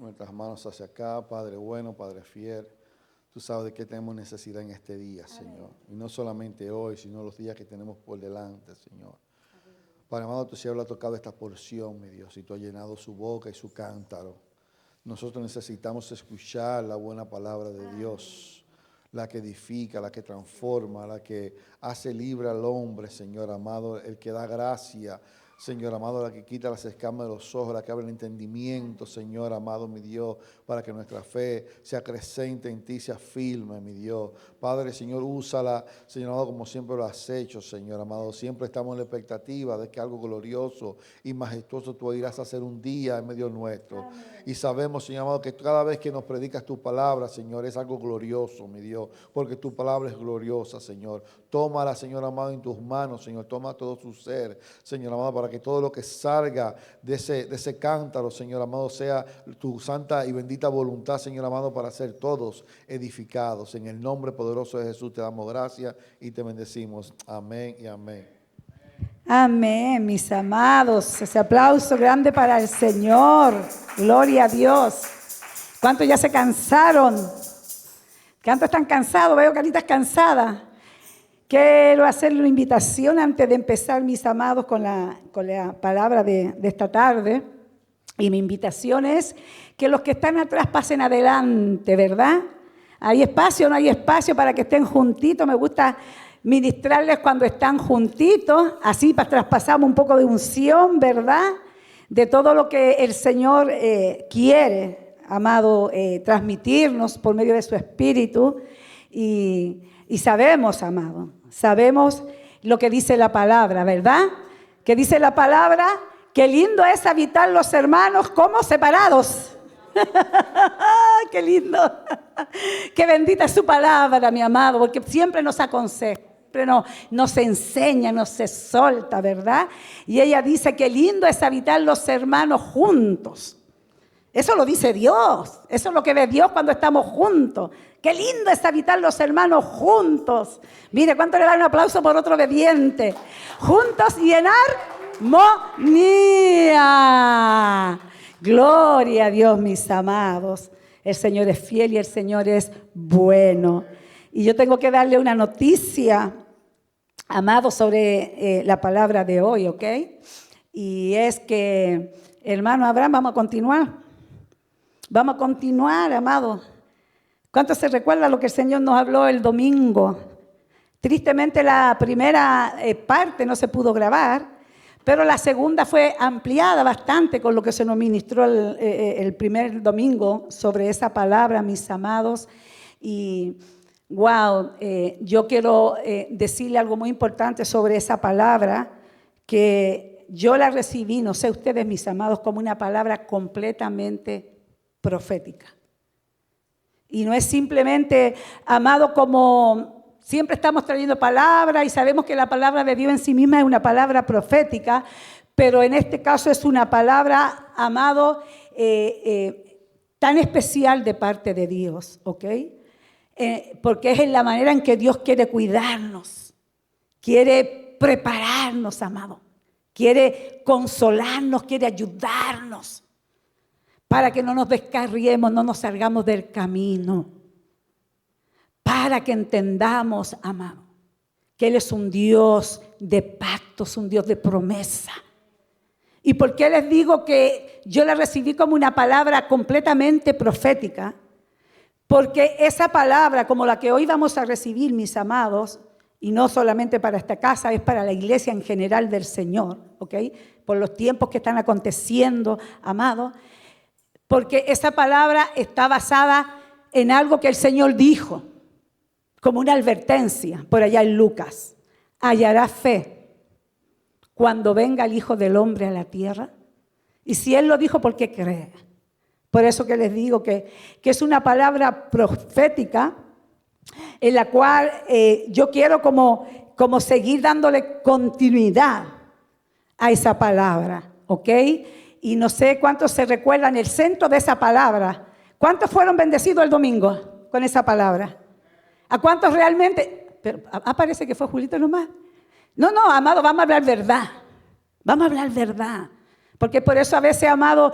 nuestras manos hacia acá, Padre bueno, Padre fiel. Tú sabes de qué tenemos necesidad en este día, Señor. Y no solamente hoy, sino los días que tenemos por delante, Señor. Padre amado, tu siervo ha tocado esta porción, mi Dios, y tú has llenado su boca y su cántaro. Nosotros necesitamos escuchar la buena palabra de Dios, la que edifica, la que transforma, la que hace libre al hombre, Señor amado, el que da gracia, Señor amado, la que quita las escamas de los ojos, la que abre el entendimiento, Señor amado, mi Dios, para que nuestra fe sea creciente en ti, sea firme, mi Dios. Padre, Señor, úsala, Señor amado, como siempre lo has hecho, Señor amado. Siempre estamos en la expectativa de que algo glorioso y majestuoso tú irás a hacer un día en medio nuestro. Amén. Y sabemos, Señor amado, que cada vez que nos predicas tu palabra, Señor, es algo glorioso, mi Dios, porque tu palabra es gloriosa, Señor. Tómala, Señor amado, en tus manos, Señor. Toma todo su ser, Señor amado, para que todo lo que salga de ese cántaro, Señor amado, sea tu santa y bendita voluntad, Señor amado, para ser todos edificados. En el nombre poderoso de Jesús te damos gracias y te bendecimos. Amén y amén. Amén, mis amados. Ese aplauso grande para el Señor. Gloria a Dios. ¿Cuántos ya se cansaron? ¿Cuántos están cansados? Veo caritas cansadas. Quiero hacerle una invitación antes de empezar, mis amados, con la palabra de esta tarde. Y mi invitación es que los que están atrás pasen adelante, ¿verdad? ¿Hay espacio o no hay espacio para que estén juntitos? Me gusta ministrarles cuando están juntitos, así traspasamos un poco de unción, ¿verdad? De todo lo que el Señor quiere, amado, transmitirnos por medio de su Espíritu. Y sabemos, amado, sabemos lo que dice la palabra, ¿verdad? Que dice la palabra, qué lindo es habitar los hermanos como separados. ¡Qué lindo! ¡Qué bendita es su palabra, mi amado! Porque siempre nos aconseja, siempre nos enseña, nos exhorta, ¿verdad? Y ella dice, qué lindo es habitar los hermanos juntos. Eso lo dice Dios. Eso es lo que ve Dios cuando estamos juntos. Qué lindo es habitar los hermanos juntos. Mire, ¿cuánto le dan un aplauso por otro obediente? Juntos y en armonía. Gloria a Dios, mis amados. El Señor es fiel y el Señor es bueno. Y yo tengo que darle una noticia, amados, sobre la palabra de hoy, ¿ok? Y es que, hermano Abraham, vamos a continuar. Vamos a continuar, amado. ¿Cuánto se recuerda lo que el Señor nos habló el domingo? Tristemente la primera parte no se pudo grabar, pero la segunda fue ampliada bastante con lo que se nos ministró el primer domingo sobre esa palabra, mis amados. Y wow, yo quiero decirle algo muy importante sobre esa palabra, que yo la recibí, no sé ustedes, mis amados, como una palabra completamente profética. Y no es simplemente, amado, como siempre estamos trayendo palabra y sabemos que la palabra de Dios en sí misma es una palabra profética, pero en este caso es una palabra, amado, tan especial de parte de Dios, ¿ok? Porque es en la manera en que Dios quiere cuidarnos, quiere prepararnos, amado, quiere consolarnos, quiere ayudarnos, para que no nos descarriemos, no nos salgamos del camino, para que entendamos, amado, que Él es un Dios de pactos, un Dios de promesa. ¿Y por qué les digo que yo la recibí como una palabra completamente profética? Porque esa palabra, como la que hoy vamos a recibir, mis amados, y no solamente para esta casa, es para la iglesia en general del Señor, ¿ok? Por los tiempos que están aconteciendo, amados. Porque esa palabra está basada en algo que el Señor dijo, como una advertencia, por allá en Lucas. Hallará fe cuando venga el Hijo del Hombre a la tierra. Y si Él lo dijo, ¿por qué cree? Por eso que les digo que es una palabra profética en la cual yo quiero como seguir dándole continuidad a esa palabra, ¿ok? Y no sé cuántos se recuerdan el centro de esa palabra. ¿Cuántos fueron bendecidos el domingo con esa palabra? ¿A cuántos realmente? Pero parece que fue Julito nomás. No, amado, vamos a hablar verdad. Vamos a hablar verdad. Porque por eso a veces, amado,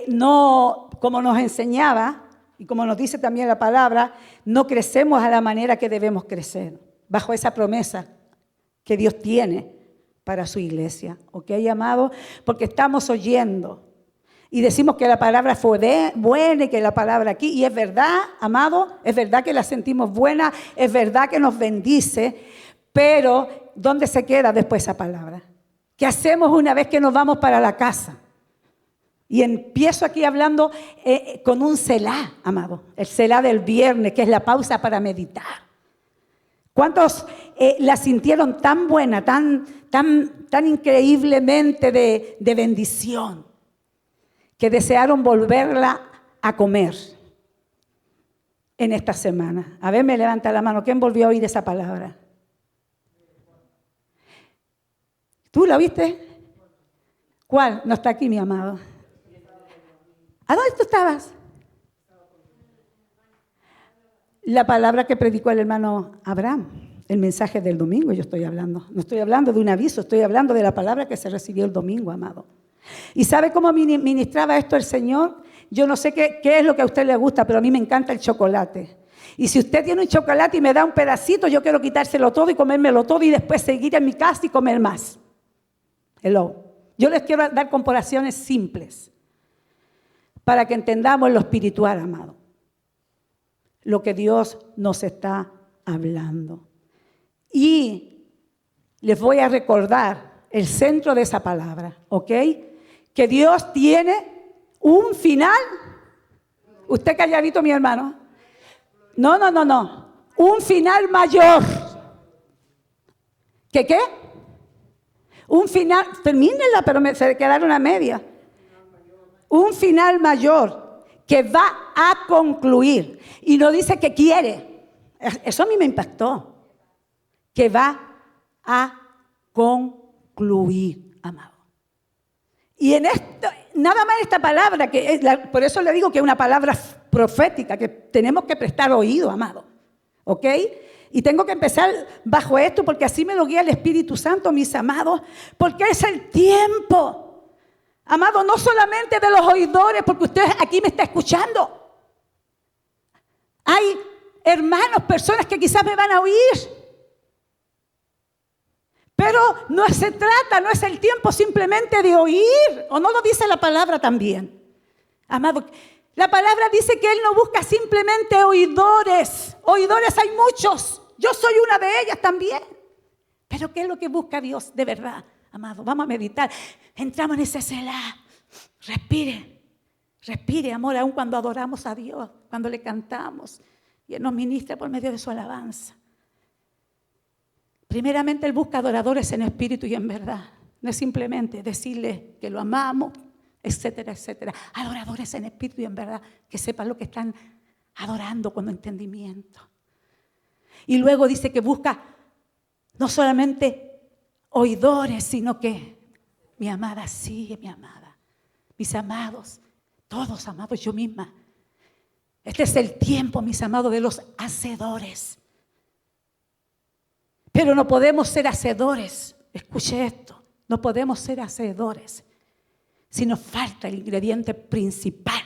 no como nos enseñaba y como nos dice también la palabra, no crecemos a la manera que debemos crecer, bajo esa promesa que Dios tiene para su iglesia. ¿Ok, amado? Porque estamos oyendo y decimos que la palabra fue buena y que la palabra aquí, y es verdad, amado, es verdad que la sentimos buena, es verdad que nos bendice, pero ¿dónde se queda después esa palabra? ¿Qué hacemos una vez que nos vamos para la casa? Y empiezo aquí hablando con un selá, amado, el selá del viernes, que es la pausa para meditar. ¿Cuántos la sintieron tan buena, tan increíblemente de bendición, que desearon volverla a comer en esta semana? A ver, me levanta la mano. ¿Quién volvió a oír esa palabra? ¿Tú la oíste? ¿Cuál? No está aquí, mi amado. ¿A dónde tú estabas? La palabra que predicó el hermano Abraham, el mensaje del domingo yo estoy hablando. No estoy hablando de un aviso, estoy hablando de la palabra que se recibió el domingo, amado. ¿Y sabe cómo ministraba esto el Señor? Yo no sé qué es lo que a usted le gusta, pero a mí me encanta el chocolate. Y si usted tiene un chocolate y me da un pedacito, yo quiero quitárselo todo y comérmelo todo y después seguir en mi casa y comer más. Hello. Yo les quiero dar comparaciones simples para que entendamos lo espiritual, amado. Lo que Dios nos está hablando. Y les voy a recordar el centro de esa palabra, ¿ok? Que Dios tiene un final. ¿Usted calladito, mi hermano? No. Un final mayor. ¿Qué? Un final, termínenla, pero se quedaron a media. Un final mayor que va a concluir. Y no dice que quiere. Eso a mí me impactó. Que va a concluir, amado. Y en esto, nada más esta palabra, por eso le digo que es una palabra profética, que tenemos que prestar oído, amado. ¿Ok? Y tengo que empezar bajo esto, porque así me lo guía el Espíritu Santo, mis amados, porque es el tiempo. Amado, no solamente de los oidores, porque usted aquí me está escuchando. Hay hermanos, personas que quizás me van a oír. Pero no se trata, no es el tiempo simplemente de oír. ¿O no lo dice la palabra también? Amado, la palabra dice que Él no busca simplemente oidores. Oidores hay muchos. Yo soy una de ellas también. Pero ¿qué es lo que busca Dios de verdad? Amado, vamos a meditar. Entramos en ese selá. Respire, amor, aun cuando adoramos a Dios, cuando le cantamos. Y Él nos ministra por medio de su alabanza. Primeramente, Él busca adoradores en espíritu y en verdad. No es simplemente decirle que lo amamos, etcétera, etcétera. Adoradores en espíritu y en verdad, que sepan lo que están adorando con entendimiento. Y luego dice que busca no solamente oidores, sino que mi amada sigue, mi amada. Mis amados, todos amados, yo misma. Este es el tiempo, mis amados, de los hacedores. Pero no podemos ser hacedores. Escuche esto. No podemos ser hacedores si nos falta el ingrediente principal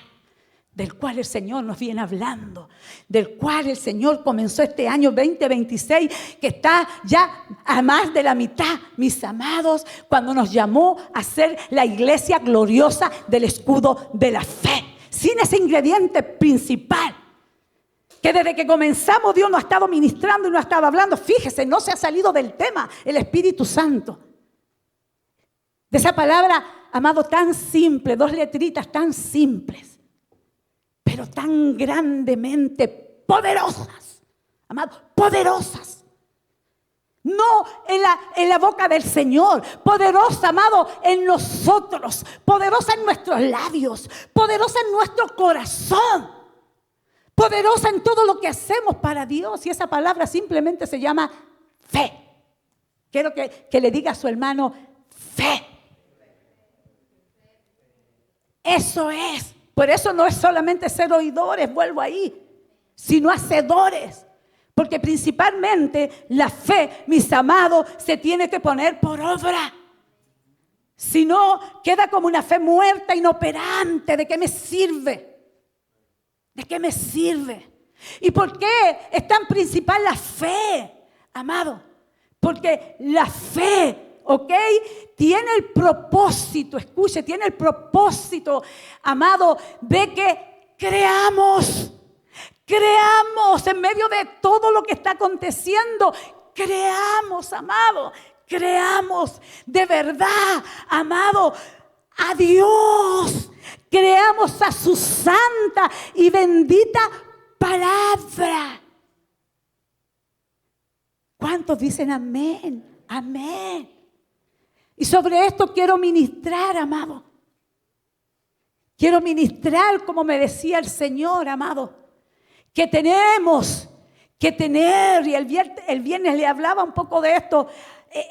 del cual el Señor nos viene hablando, del cual el Señor comenzó este año 2026, que está ya a más de la mitad, mis amados, cuando nos llamó a ser la iglesia gloriosa del escudo de la fe. Sin ese ingrediente principal, que desde que comenzamos Dios nos ha estado ministrando y nos ha estado hablando. Fíjese, no se ha salido del tema el Espíritu Santo. De esa palabra, amado, tan simple, 2 letritas tan simples, pero tan grandemente poderosas. Amado, poderosas. No en la boca del Señor, poderosa, amado, en nosotros, poderosa en nuestros labios, poderosa en nuestro corazón. Poderosa en todo lo que hacemos para Dios. Y esa palabra simplemente se llama fe. Quiero que le diga a su hermano, fe. Eso es. Por eso no es solamente ser oidores, vuelvo ahí, sino hacedores. Porque principalmente la fe, mis amados, se tiene que poner por obra. Si no, queda como una fe muerta, inoperante. ¿De qué me sirve? ¿De qué me sirve? ¿Y por qué es tan principal la fe, amado? Porque la fe, ¿ok? Tiene el propósito, escuche, tiene el propósito, amado, de que creamos en medio de todo lo que está aconteciendo. Creamos, amado, creamos de verdad, amado, a Dios. Creamos a su santa y bendita palabra. ¿Cuántos dicen amén? Amén. Y sobre esto quiero ministrar, amado. Quiero ministrar, como me decía el Señor, amado, que tenemos que tener, y el viernes le hablaba un poco de esto,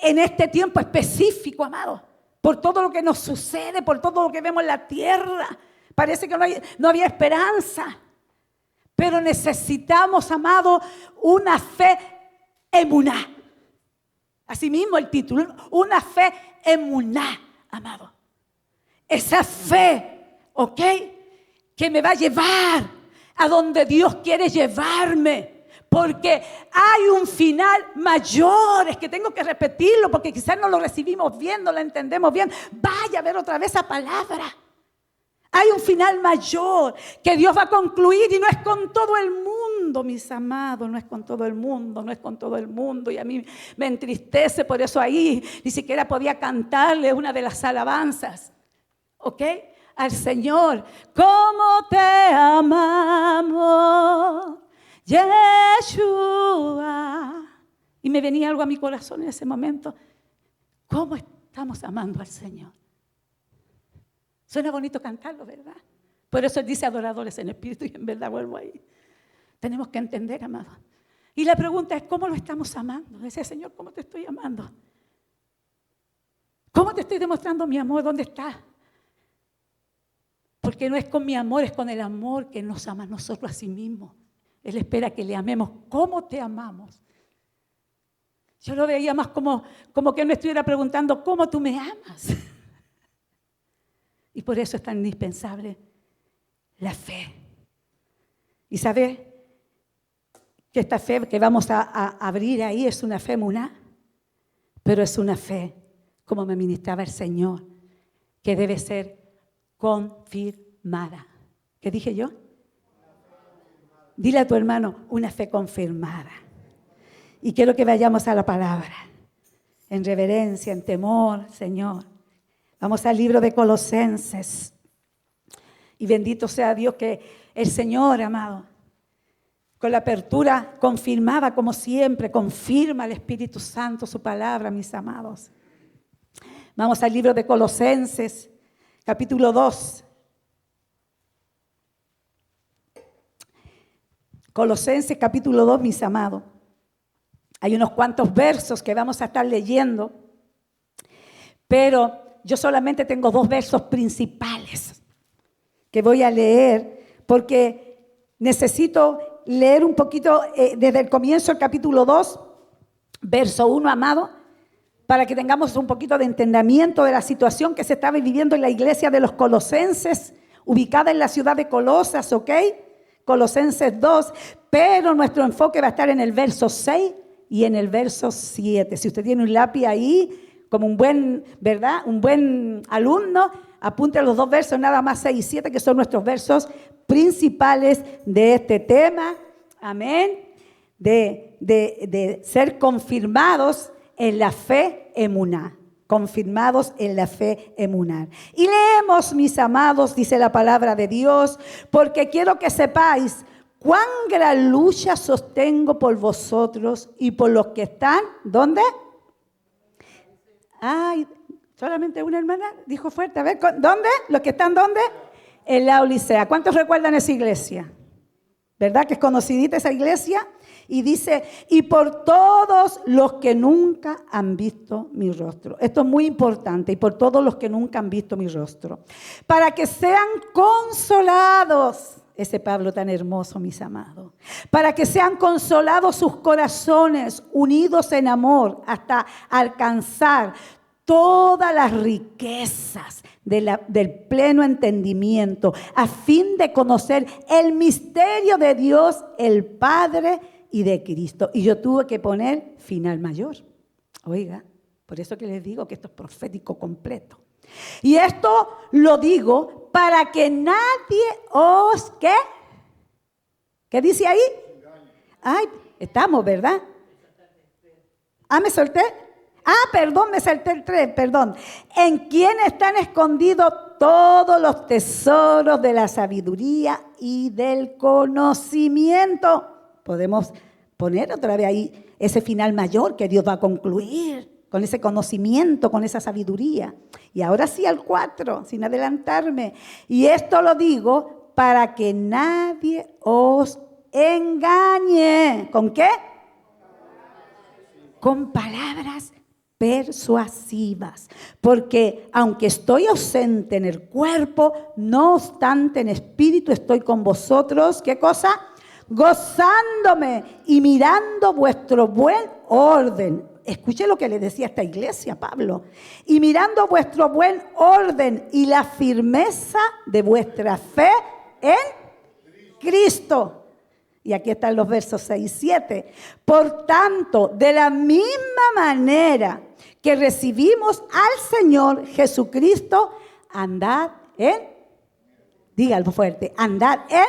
en este tiempo específico, amado, por todo lo que nos sucede, por todo lo que vemos en la tierra. Parece que no había esperanza. Pero necesitamos, amado, una fe emuná. Así mismo el título, una fe emuná, amado. Esa fe, ¿ok? Que me va a llevar a donde Dios quiere llevarme. Porque hay un final mayor. Es que tengo que repetirlo porque quizás no lo recibimos bien, no lo entendemos bien. Vaya a ver otra vez esa palabra. Hay un final mayor que Dios va a concluir y no es con todo el mundo, mis amados, no es con todo el mundo, no es con todo el mundo. Y a mí me entristece, por eso ahí ni siquiera podía cantarle una de las alabanzas, ¿ok? Al Señor. ¿Cómo te amamos, Yeshua? Y me venía algo a mi corazón en ese momento. ¿Cómo estamos amando al Señor? Suena bonito cantarlo, ¿verdad? Por eso Él dice adoradores en espíritu y en verdad vuelvo ahí. Tenemos que entender, amado. Y la pregunta es, ¿cómo lo estamos amando? Decía, Señor, ¿cómo te estoy amando? ¿Cómo te estoy demostrando mi amor? ¿Dónde está? Porque no es con mi amor, es con el amor que nos ama a nosotros a sí mismos. Él espera que le amemos. ¿Cómo te amamos? Yo lo veía más como que me estuviera preguntando, ¿cómo tú me amas? Y por eso es tan indispensable la fe. Y saber que esta fe que vamos a abrir ahí es una fe emuná, pero es una fe, como me ministraba el Señor, que debe ser confirmada. ¿Qué dije yo? Dile a tu hermano, una fe confirmada. Y quiero que vayamos a la palabra, en reverencia, en temor, Señor. Vamos al libro de Colosenses. Y bendito sea Dios que el Señor, amado, con la apertura confirmada como siempre, confirma el Espíritu Santo su palabra, mis amados. Vamos al libro de Colosenses, capítulo 2. Colosenses, capítulo 2, mis amados. Hay unos cuantos versos que vamos a estar leyendo, pero yo solamente tengo 2 versos principales que voy a leer porque necesito leer un poquito desde el comienzo del capítulo 2, verso 1, amado, para que tengamos un poquito de entendimiento de la situación que se estaba viviendo en la iglesia de los colosenses, ubicada en la ciudad de Colosas, ¿ok? Colosenses 2, pero nuestro enfoque va a estar en el verso 6 y en el verso 7. Si usted tiene un lápiz ahí, como un buen, ¿verdad? Un buen alumno, apunte los 2 versos, nada más 6 y 7, que son nuestros versos principales de este tema. Amén. De ser confirmados en la fe emuná. Confirmados en la fe emuná. Y leemos, mis amados, dice la palabra de Dios, porque quiero que sepáis cuán gran lucha sostengo por vosotros y por los que están, ¿dónde? Ay, solamente una hermana dijo fuerte. A ver, ¿dónde? ¿Los que están dónde? En la Odisea. ¿Cuántos recuerdan esa iglesia? ¿Verdad que es conocidita esa iglesia? Y dice, y por todos los que nunca han visto mi rostro. Esto es muy importante. Y por todos los que nunca han visto mi rostro. Para que sean consolados. Ese Pablo tan hermoso, mis amados. Para que sean consolados sus corazones, unidos en amor, hasta alcanzar todas las riquezas del pleno entendimiento, a fin de conocer el misterio de Dios, el Padre y de Cristo. Y yo tuve que poner final mayor. Oiga, por eso que les digo que esto es profético completo. Y esto lo digo para que nadie os, ¿qué? ¿Qué dice ahí? Ay, estamos, ¿verdad? Me solté. Perdón, me salté el 3, perdón. En quien están escondidos todos los tesoros de la sabiduría y del conocimiento. Podemos poner otra vez ahí ese final mayor que Dios va a concluir con ese conocimiento, con esa sabiduría. Y ahora sí al 4, sin adelantarme. Y esto lo digo para que nadie os engañe. ¿Con qué? Con palabras persuasivas, porque aunque estoy ausente en el cuerpo, no obstante en espíritu estoy con vosotros. ¿Qué cosa? Gozándome y mirando vuestro buen orden. Escuche lo que le decía a esta iglesia Pablo. Y mirando vuestro buen orden y la firmeza de vuestra fe en Cristo. Y aquí están los versos 6 y 7. Por tanto, de la misma manera que recibimos al Señor Jesucristo, andad en, dígalo fuerte, andad en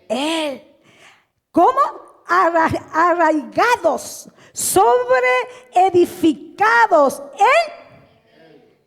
Él. ¿Cómo? Arraigados, edificados en.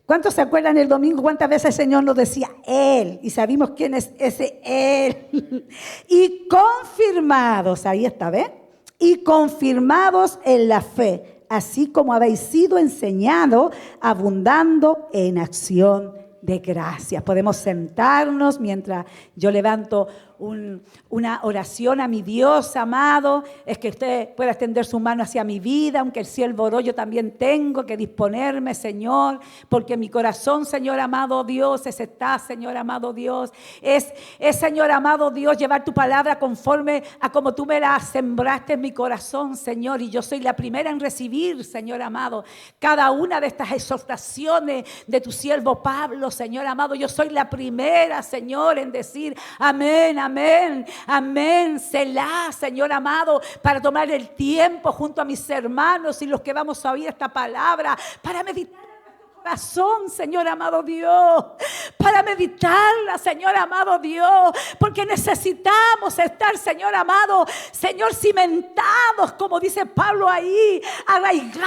¿Cuántos se acuerdan el domingo cuántas veces el Señor nos decía Él? Y sabemos quién es ese Él. Y confirmados, ahí está, ¿ven? Y confirmados en la fe, así como habéis sido enseñados, abundando en acción de gracias. Podemos sentarnos mientras yo levanto una oración a mi Dios amado. Es que usted pueda extender su mano hacia mi vida, aunque el siervo oró, yo también tengo que disponerme, Señor, porque mi corazón, Señor amado Dios, está, Señor amado Dios, es Señor amado Dios, llevar tu palabra conforme a como tú me la sembraste en mi corazón, Señor, y yo soy la primera en recibir, Señor amado, cada una de estas exhortaciones de tu siervo Pablo, Señor amado. Yo soy la primera, Señor, en decir amén, amén, amén, Selah, Señor amado, para tomar el tiempo junto a mis hermanos y los que vamos a oír esta palabra, para meditar en nuestro corazón, Señor amado Dios, para meditarla, Señor amado Dios, porque necesitamos estar, Señor amado, Señor, cimentados, como dice Pablo ahí, arraigados,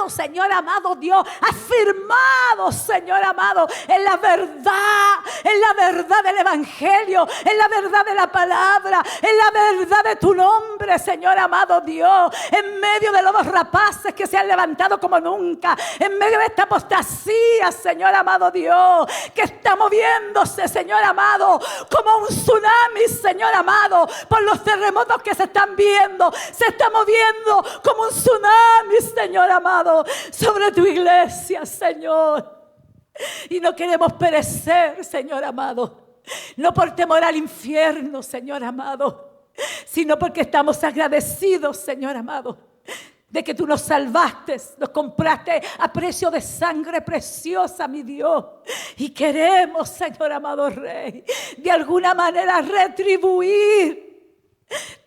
Señor amado Dios, afirmados, Señor amado, en la verdad del Evangelio, en la verdad de la palabra, en la verdad de tu nombre, Señor amado Dios, en medio de los rapaces que se han levantado como nunca, en medio de esta apostasía, Señor amado Dios, que está moviéndose, Señor amado, como un tsunami, Señor amado, por los terremotos que se están viendo, se está moviendo como un tsunami, Señor amado, sobre tu iglesia, Señor. Y no queremos perecer, Señor amado, no por temor al infierno, Señor amado, sino porque estamos agradecidos, Señor amado, de que tú nos salvaste, nos compraste a precio de sangre preciosa, mi Dios. Y queremos, Señor amado Rey, de alguna manera retribuir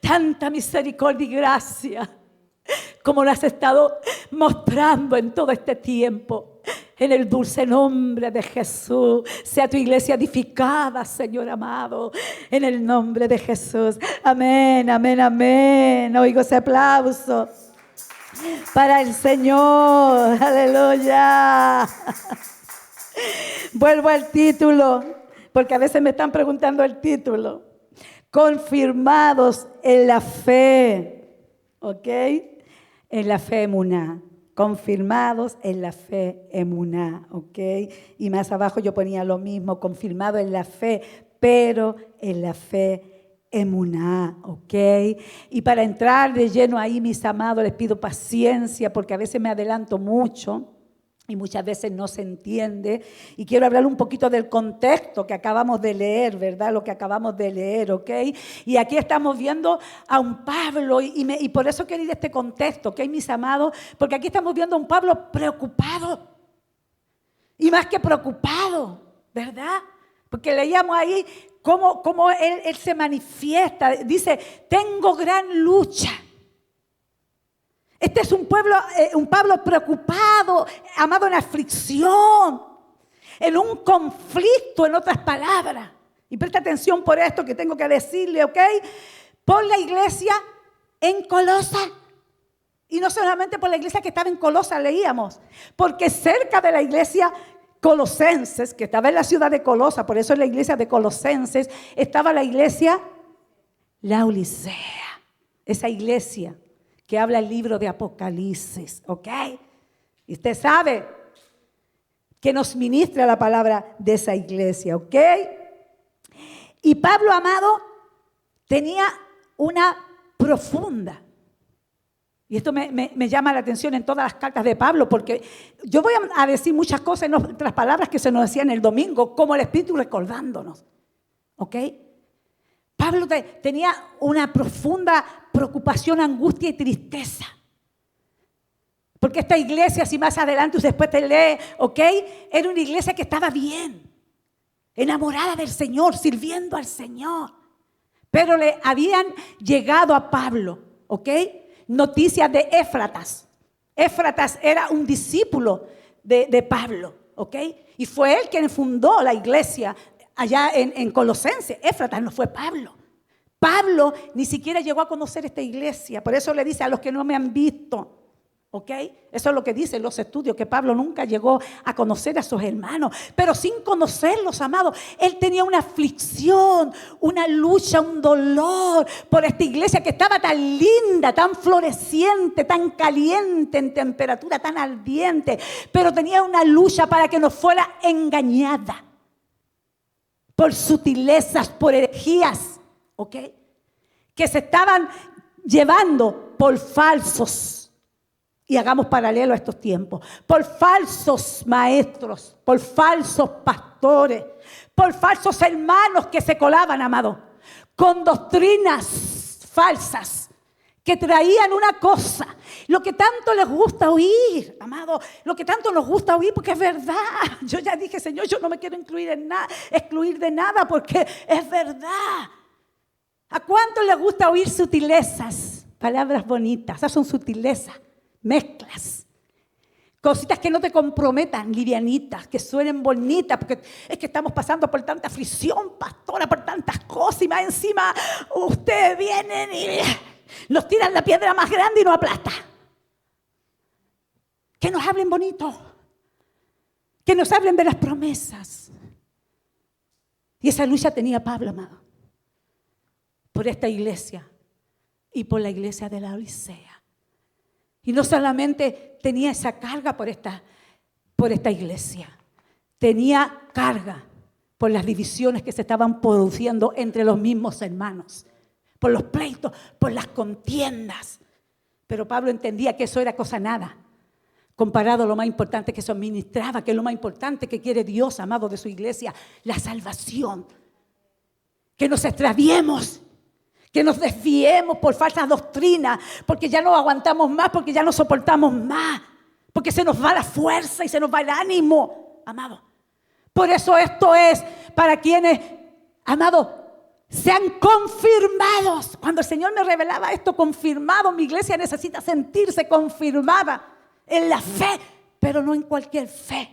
tanta misericordia y gracia como lo has estado mostrando en todo este tiempo. En el dulce nombre de Jesús, sea tu iglesia edificada, Señor amado, en el nombre de Jesús. Amén, amén, amén. Oigo ese aplauso para el Señor. Aleluya. Vuelvo al título, porque a veces me están preguntando el título. Confirmados en la fe, ¿ok? En la fe emuná. Confirmados en la fe emuná, ¿ok? Y más abajo yo ponía lo mismo, confirmado en la fe, pero en la fe emuná, ¿ok? Y para entrar de lleno ahí, mis amados, les pido paciencia porque a veces me adelanto mucho y muchas veces no se entiende. Y quiero hablar un poquito del contexto que acabamos de leer, ¿verdad? Lo que acabamos de leer, ¿ok? Y aquí estamos viendo a un Pablo, y por eso quiero ir a este contexto, ¿ok, mis amados? Porque aquí estamos viendo a un Pablo preocupado. Y más que preocupado, ¿verdad? Porque leíamos ahí cómo él se manifiesta. Dice, tengo gran lucha. Este es un Pablo preocupado, amado, en aflicción, en un conflicto, en otras palabras. Y presta atención por esto que tengo que decirle, ¿ok? Por la iglesia en Colosa. Y no solamente por la iglesia que estaba en Colosa, leíamos. Porque cerca de la iglesia Colosenses, que estaba en la ciudad de Colosa, por eso es la iglesia de Colosenses, estaba la iglesia Laodicea. Esa iglesia que habla el libro de Apocalipsis, ¿ok? Y usted sabe que nos ministra la palabra de esa iglesia, ¿ok? Y Pablo, amado, tenía una profunda, y esto me llama la atención en todas las cartas de Pablo, porque yo voy a decir muchas cosas en otras palabras que se nos decían el domingo, como el Espíritu recordándonos, ¿ok? Pablo tenía una profunda preocupación, angustia y tristeza. Porque esta iglesia, si más adelante usted después te lee, ¿ok? Era una iglesia que estaba bien, enamorada del Señor, sirviendo al Señor. Pero le habían llegado a Pablo, ¿ok? Noticias de Éfratas. Éfratas era un discípulo de Pablo, ¿ok? Y fue él quien fundó la iglesia allá en Colosenses. Éfratas no fue Pablo. Pablo ni siquiera llegó a conocer esta iglesia. Por eso le dice a los que no me han visto, ¿ok? Eso es lo que dicen los estudios, que Pablo nunca llegó a conocer a sus hermanos. Pero sin conocerlos, amados, él tenía una aflicción, una lucha, un dolor por esta iglesia que estaba tan linda, tan floreciente, tan caliente en temperatura, tan ardiente. Pero tenía una lucha para que no fuera engañada por sutilezas, por herejías, ¿ok? Que se estaban llevando por falsos, y hagamos paralelo a estos tiempos, por falsos maestros, por falsos pastores, por falsos hermanos que se colaban, amado, con doctrinas falsas, que traían una cosa, lo que tanto les gusta oír, amado, lo que tanto nos gusta oír, porque es verdad. Yo ya dije, Señor, yo no me quiero excluir de nada, porque es verdad. ¿A cuánto les gusta oír sutilezas? Palabras bonitas, esas son sutilezas, mezclas. Cositas que no te comprometan, livianitas, que suenen bonitas, porque es que estamos pasando por tanta aflicción, pastora, por tantas cosas, y más encima ustedes vienen y nos tiran la piedra más grande y nos aplasta. Que nos hablen bonito, que nos hablen de las promesas. Y esa lucha tenía Pablo, amado, por esta iglesia y por la iglesia de la Laodicea. Y no solamente tenía esa carga por esta iglesia, tenía carga por las divisiones que se estaban produciendo entre los mismos hermanos, por los pleitos, por las contiendas. Pero Pablo entendía que eso era cosa nada, comparado a lo más importante que se ministraba, que es lo más importante que quiere Dios, amado, de su iglesia, la salvación. Que nos extraviemos, que nos desviemos por falsas doctrinas, porque ya no aguantamos más, porque ya no soportamos más, porque se nos va la fuerza y se nos va el ánimo, amado. Por eso esto es para quienes, amado, sean confirmados. Cuando el Señor me revelaba esto, confirmado, mi iglesia necesita sentirse confirmada en la fe, pero no en cualquier fe.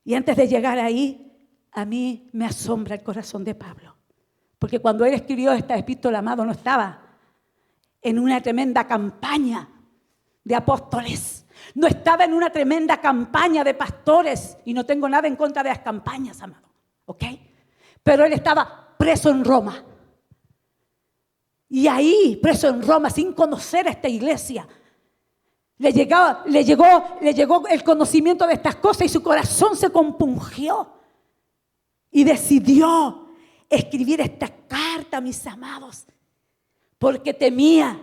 Y antes de llegar ahí, a mí me asombra el corazón de Pablo. Porque cuando él escribió esta epístola, amado, no estaba en una tremenda campaña de apóstoles. No estaba en una tremenda campaña de pastores. Y no tengo nada en contra de las campañas, amado. ¿Ok? Pero él estaba preso en Roma. Y ahí, preso en Roma, sin conocer a esta iglesia, le llegó el conocimiento de estas cosas y su corazón se compungió. Y decidió escribir esta carta, mis amados, porque temía,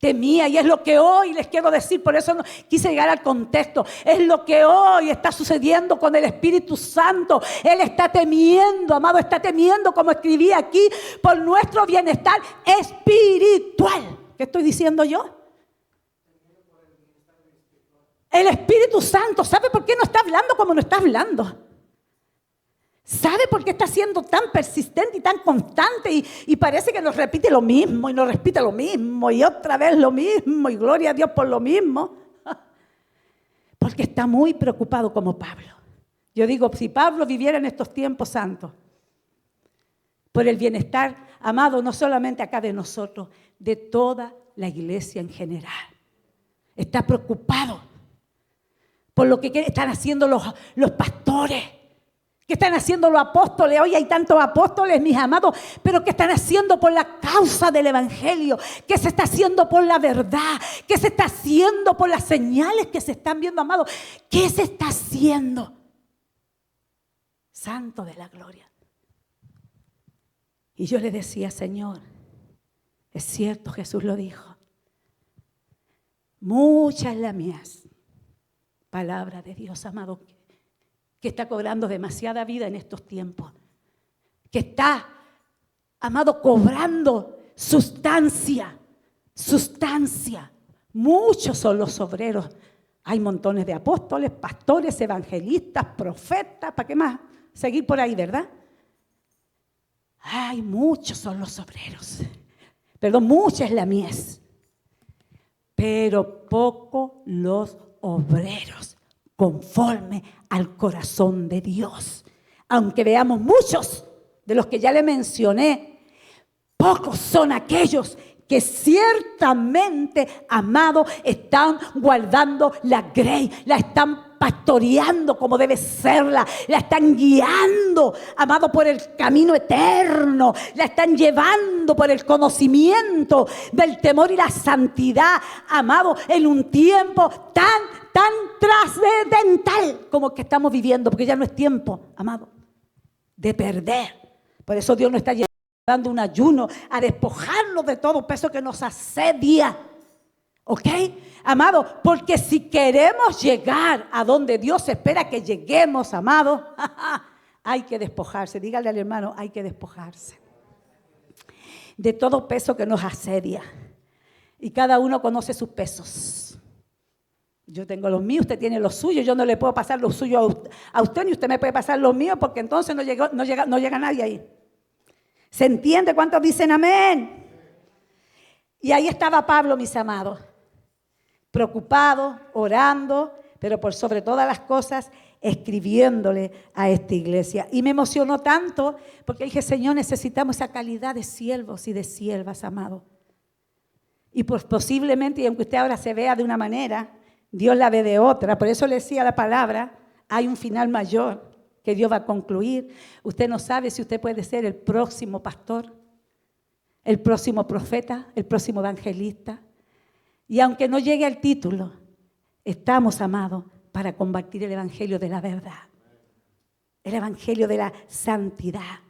y es lo que hoy les quiero decir, por eso no quise llegar al contexto, es lo que hoy está sucediendo con el Espíritu Santo. Él está temiendo, amado, está temiendo, como escribí aquí, por nuestro bienestar espiritual. ¿Qué estoy diciendo yo? El Espíritu Santo sabe por qué no está hablando como no está hablando. ¿Sabe por qué está siendo tan persistente y tan constante? Y parece que nos repite lo mismo y nos repite lo mismo y otra vez lo mismo y gloria a Dios por lo mismo. Porque está muy preocupado como Pablo. Yo digo, si Pablo viviera en estos tiempos santos, por el bienestar, amado, no solamente acá de nosotros, de toda la iglesia en general. Está preocupado por lo que están haciendo los pastores. ¿Qué están haciendo los apóstoles? Hoy hay tantos apóstoles, mis amados, pero ¿qué están haciendo por la causa del evangelio? ¿Qué se está haciendo por la verdad? ¿Qué se está haciendo por las señales que se están viendo, amados? ¿Qué se está haciendo? Santo de la gloria. Y yo le decía, Señor, es cierto, Jesús lo dijo. Muchas las mías. Palabra de Dios, amado, que está cobrando demasiada vida en estos tiempos, que está, amado, cobrando sustancia. Muchos son los obreros. Hay montones de apóstoles, pastores, evangelistas, profetas, ¿para qué más? Seguir por ahí, ¿verdad? Ay, muchos son los obreros. Perdón, mucha es la mies, pero pocos los obreros conforme al corazón de Dios. Aunque veamos muchos de los que ya le mencioné, pocos son aquellos que ciertamente, amado, están guardando la grey, la están pastoreando como debe serla, la están guiando, amado, por el camino eterno, la están llevando por el conocimiento del temor y la santidad, amado, en un tiempo tan trascendental como que estamos viviendo, porque ya no es tiempo, amado, de perder. Por eso Dios nos está dando un ayuno a despojarnos de todo peso que nos asedia. ¿Ok? Amado, porque si queremos llegar a donde Dios espera que lleguemos, amado, hay que despojarse. Dígale al hermano, hay que despojarse de todo peso que nos asedia. Y cada uno conoce sus pesos. Yo tengo los míos, usted tiene los suyos. Yo no le puedo pasar los suyos a usted, ni usted me puede pasar los míos, porque entonces no llega nadie ahí. ¿Se entiende? ¿Cuántos dicen amén? Y ahí estaba Pablo, mis amados, preocupado, orando, pero por sobre todas las cosas, escribiéndole a esta iglesia. Y me emocionó tanto, porque dije, Señor, necesitamos esa calidad de siervos y de siervas, amado. Y pues posiblemente, y aunque usted ahora se vea de una manera, Dios la ve de otra. Por eso le decía la palabra, hay un final mayor que Dios va a concluir. Usted no sabe si usted puede ser el próximo pastor, el próximo profeta, el próximo evangelista. Y aunque no llegue al título, estamos, amados, para combatir el evangelio de la verdad, el evangelio de la santidad.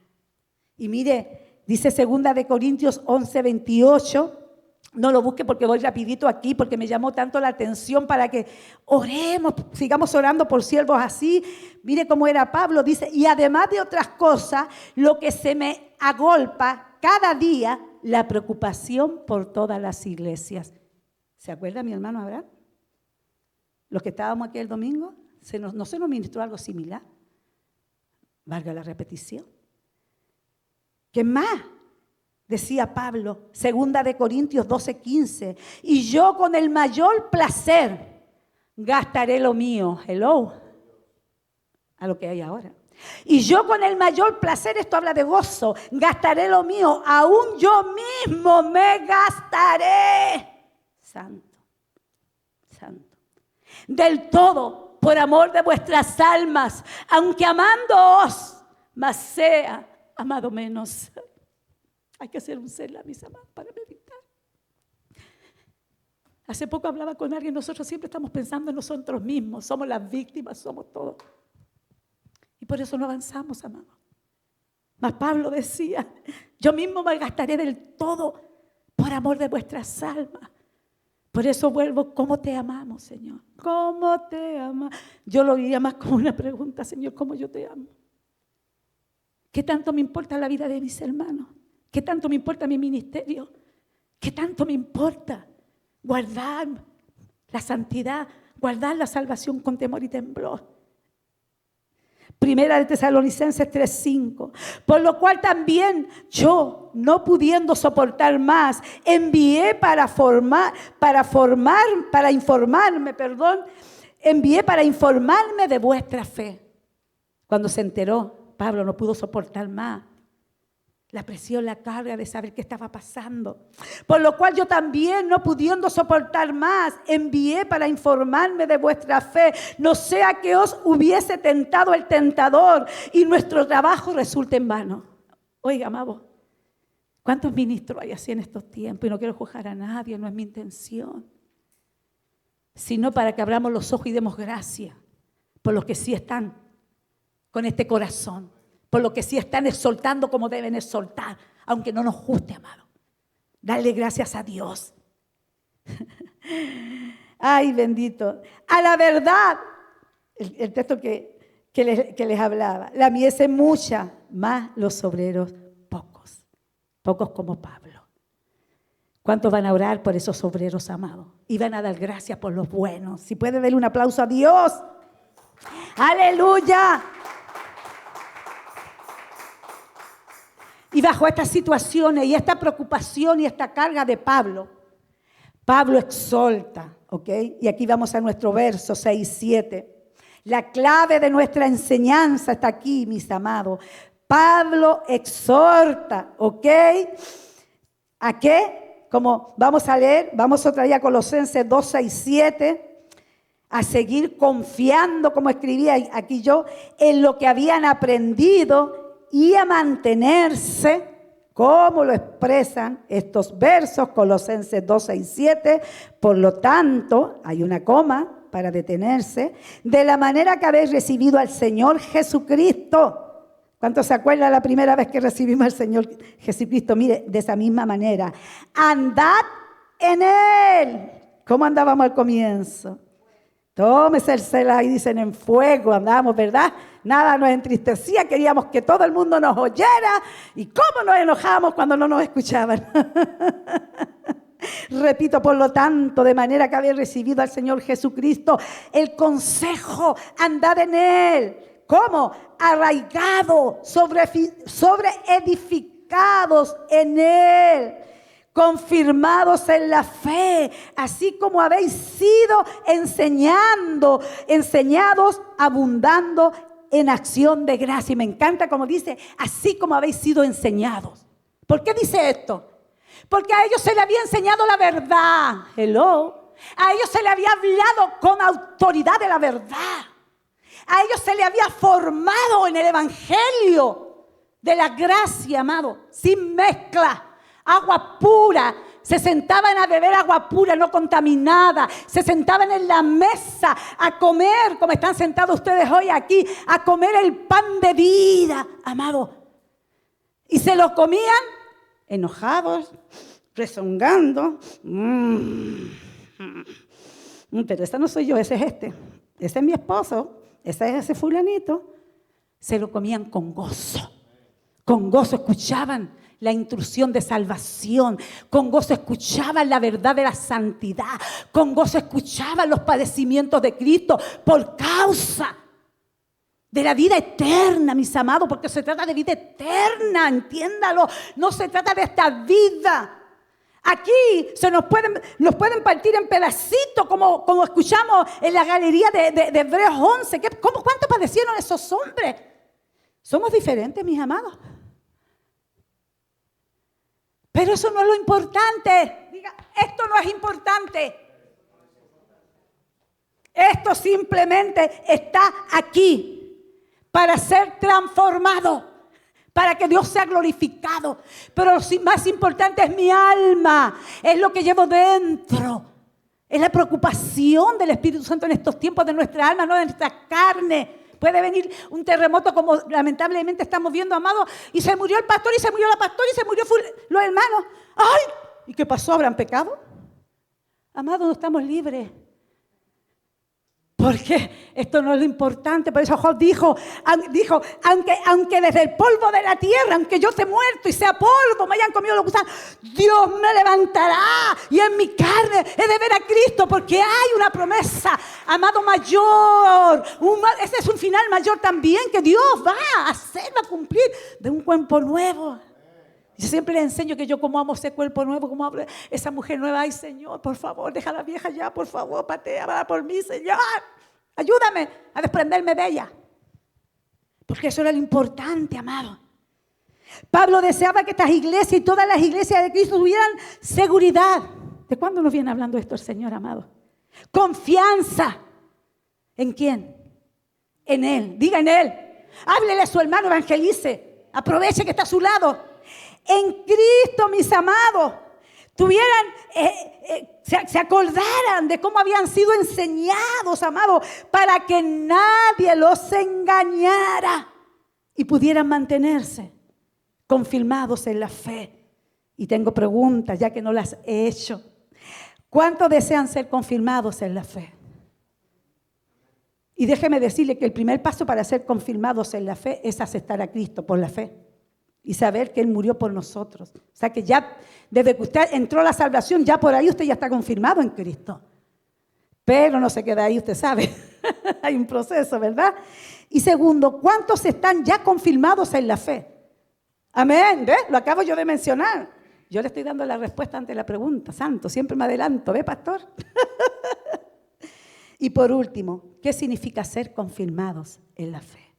Y mire, dice 2 Corintios 11:28, no lo busque porque voy rapidito aquí, porque me llamó tanto la atención para que oremos, sigamos orando por siervos así. Mire cómo era Pablo, dice, y además de otras cosas, lo que se me agolpa cada día, la preocupación por todas las iglesias. ¿Se acuerda mi hermano Abraham? Los que estábamos aquí el domingo, ¿no se nos ministró algo similar? Valga la repetición. ¿Qué más? Decía Pablo, 2 Corintios 12:15, y yo con el mayor placer gastaré lo mío, hello, a lo que hay ahora. Y yo con el mayor placer, esto habla de gozo, gastaré lo mío, aún yo mismo me gastaré. Santo, santo. Del todo, por amor de vuestras almas, aunque amándoos, mas sea amado menos. Hay que hacer un cela, mis amados, para meditar. Hace poco hablaba con alguien, nosotros siempre estamos pensando en nosotros mismos, somos las víctimas, somos todos. Y por eso no avanzamos, amados. Mas Pablo decía, yo mismo me gastaré del todo por amor de vuestras almas. Por eso vuelvo, ¿cómo te amamos, Señor? ¿Cómo te amamos? Yo lo diría más como una pregunta, Señor, ¿cómo yo te amo? ¿Qué tanto me importa la vida de mis hermanos? ¿Qué tanto me importa mi ministerio? ¿Qué tanto me importa guardar la santidad, Guardad la salvación con temor y temblor. Primera de Tesalonicenses 3:5. Por lo cual también yo, no pudiendo soportar más, envié para informarme de vuestra fe. Cuando se enteró, Pablo no pudo soportar más la presión, la carga de saber qué estaba pasando. Por lo cual yo también, no pudiendo soportar más, envié para informarme de vuestra fe, no sea que os hubiese tentado el tentador y nuestro trabajo resulte en vano. Oiga, amado, ¿cuántos ministros hay así en estos tiempos? Y no quiero juzgar a nadie, no es mi intención, sino para que abramos los ojos y demos gracias por los que sí están con este corazón, por lo que sí están exaltando como deben exaltar, aunque no nos guste, amado. Darle gracias a Dios. Ay, bendito. A la verdad, el texto que les hablaba, la mies es mucha, más los obreros pocos. Pocos como Pablo. ¿Cuántos van a orar por esos obreros, amados? Y van a dar gracias por los buenos. Si puede darle un aplauso a Dios. ¡Aleluya! Y bajo estas situaciones y esta preocupación y esta carga de Pablo exhorta, ¿ok? Y aquí vamos a nuestro verso 6 y 7. La clave de nuestra enseñanza está aquí, mis amados. Pablo exhorta, ¿ok? ¿A qué? Como vamos a leer, vamos otra vez a Colosenses 2, 6, 7. A seguir confiando, como escribía aquí yo, en lo que habían aprendido y a mantenerse, como lo expresan estos versos, Colosenses 2, 6, 7. Por lo tanto, hay una coma para detenerse, de la manera que habéis recibido al Señor Jesucristo. ¿Cuántos se acuerdan la primera vez que recibimos al Señor Jesucristo? Mire, de esa misma manera, andad en Él. ¿Cómo andábamos al comienzo? Tómese el cel ahí, dicen, en fuego andábamos, ¿verdad? Nada nos entristecía, queríamos que todo el mundo nos oyera. ¿Y cómo nos enojábamos cuando no nos escuchaban? Repito, por lo tanto, de manera que habéis recibido al Señor Jesucristo, el consejo, andad en Él. ¿Cómo? Arraigados, sobre edificados en Él, confirmados en la fe, así como habéis sido enseñados, abundando en acción de gracia. Y me encanta como dice, así como habéis sido enseñados. ¿Por qué dice esto? Porque a ellos se les había enseñado la verdad. Hello. A ellos se les había hablado con autoridad de la verdad. A ellos se les había formado en el evangelio de la gracia, amado, sin mezcla. Agua pura, se sentaban a beber agua pura, no contaminada, se sentaban en la mesa a comer, como están sentados ustedes hoy aquí, a comer el pan de vida, amado. Y se lo comían enojados, rezongando. Pero esta no soy yo, ese es ese es mi esposo, ese es ese fulanito. Se lo comían con gozo escuchaban la instrucción de salvación, con gozo escuchaban la verdad de la santidad, con gozo escuchaban los padecimientos de Cristo por causa de la vida eterna, mis amados, porque se trata de vida eterna, entiéndalo, no se trata de esta vida. Aquí nos pueden partir en pedacitos, como escuchamos en la galería de Hebreos 11. ¿Cuánto padecieron esos hombres? Somos diferentes, mis amados. Pero eso no es lo importante. Diga, esto no es importante. Esto simplemente está aquí para ser transformado, para que Dios sea glorificado. Pero lo más importante es mi alma, es lo que llevo dentro. Es la preocupación del Espíritu Santo en estos tiempos de nuestra alma, no de nuestra carne. Puede venir un terremoto como lamentablemente estamos viendo, amados, y se murió el pastor, y se murió la pastora, y se murió los hermanos. ¡Ay! ¿Y qué pasó? ¿Habrán pecado? Amados, no estamos libres. Porque esto no es lo importante. Por eso Job dijo, aunque desde el polvo de la tierra, aunque yo esté muerto y sea polvo, me hayan comido los gusanos, Dios me levantará y en mi carne he de ver a Cristo, porque hay una promesa, amado, mayor. Ese es un final mayor también, que Dios va a hacer, va a cumplir, de un cuerpo nuevo. Yo siempre les enseño que yo como amo ese cuerpo nuevo, como amo esa mujer nueva. Ay, Señor, por favor, deja a la vieja ya, por favor, patea por mí, Señor. Ayúdame a desprenderme de ella. Porque eso era lo importante, amado. Pablo deseaba que estas iglesias y todas las iglesias de Cristo tuvieran seguridad. ¿De cuándo nos viene hablando esto el Señor, amado? Confianza. ¿En quién? En Él. Diga en Él. Háblele a su hermano, evangelice. Aproveche que está a su lado. En Cristo, mis amados, se acordaran de cómo habían sido enseñados, amados, para que nadie los engañara y pudieran mantenerse confirmados en la fe. Y tengo preguntas, ya que no las he hecho. ¿Cuántos desean ser confirmados en la fe? Y déjeme decirle que el primer paso para ser confirmados en la fe es aceptar a Cristo por la fe. Y saber que Él murió por nosotros. O sea que ya, desde que usted entró a la salvación, ya por ahí usted ya está confirmado en Cristo. Pero no se queda ahí, usted sabe. Hay un proceso, ¿verdad? Y segundo, ¿cuántos están ya confirmados en la fe? Amén, ¿ves? Lo acabo yo de mencionar. Yo le estoy dando la respuesta ante la pregunta. Santo, siempre me adelanto, ¿ve, pastor? Y por último, ¿qué significa ser confirmados en la fe?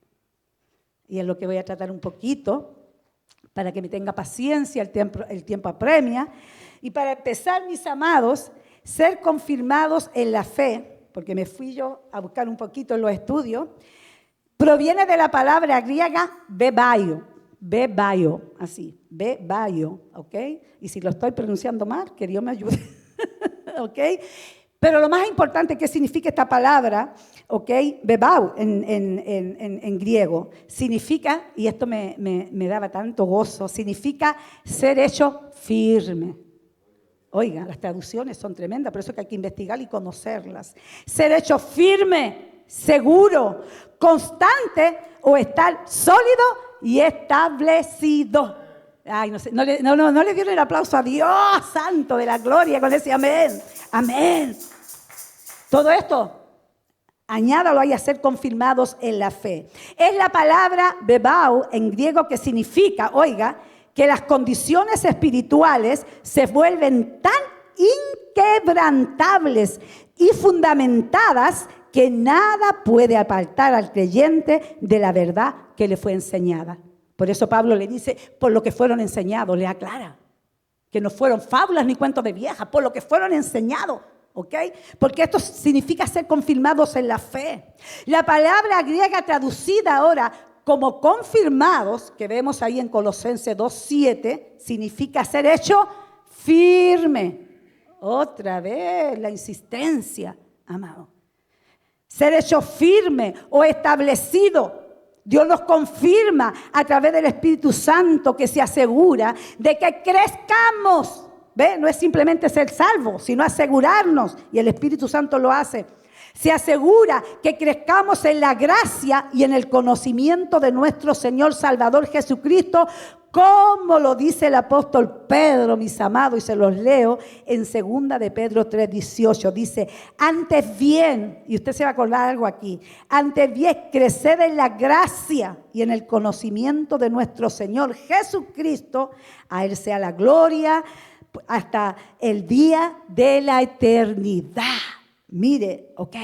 Y es lo que voy a tratar un poquito, para que me tenga paciencia, el tiempo apremia. Y para empezar, mis amados, ser confirmados en la fe, porque me fui yo a buscar un poquito en los estudios, proviene de la palabra griega bebaio, así, bebaio, ¿ok? Y si lo estoy pronunciando mal, que Dios me ayude, ¿ok? Pero lo más importante que significa esta palabra, ¿ok? Bebau en griego, significa, y esto me daba tanto gozo, significa ser hecho firme. Oiga, las traducciones son tremendas, por eso que hay que investigar y conocerlas. Ser hecho firme, seguro, constante o estar sólido y establecido. Ay, no sé, no le dieron el aplauso a Dios santo de la gloria con ese amén. Amén. Todo esto, añádalo ahí a ser confirmados en la fe. Es la palabra bebau en griego que significa, oiga, que las condiciones espirituales se vuelven tan inquebrantables y fundamentadas que nada puede apartar al creyente de la verdad que le fue enseñada. Por eso Pablo le dice, por lo que fueron enseñados, le aclara. Que no fueron fábulas ni cuentos de viejas, por lo que fueron enseñados, ¿ok? Porque esto significa ser confirmados en la fe. La palabra griega traducida ahora como confirmados, que vemos ahí en Colosenses 2:7, significa ser hecho firme. Otra vez la insistencia, amado. Ser hecho firme o establecido. Dios nos confirma a través del Espíritu Santo que se asegura de que crezcamos. ¿Ve? No es simplemente ser salvos, sino asegurarnos. Y el Espíritu Santo lo hace. Se asegura que crezcamos en la gracia y en el conocimiento de nuestro Señor Salvador Jesucristo, como lo dice el apóstol Pedro, mis amados, y se los leo en 2 de Pedro 3:18. Dice, antes bien, y usted se va a acordar algo aquí, antes bien creced en la gracia y en el conocimiento de nuestro Señor Jesucristo, a Él sea la gloria hasta el día de la eternidad. Mire, ok,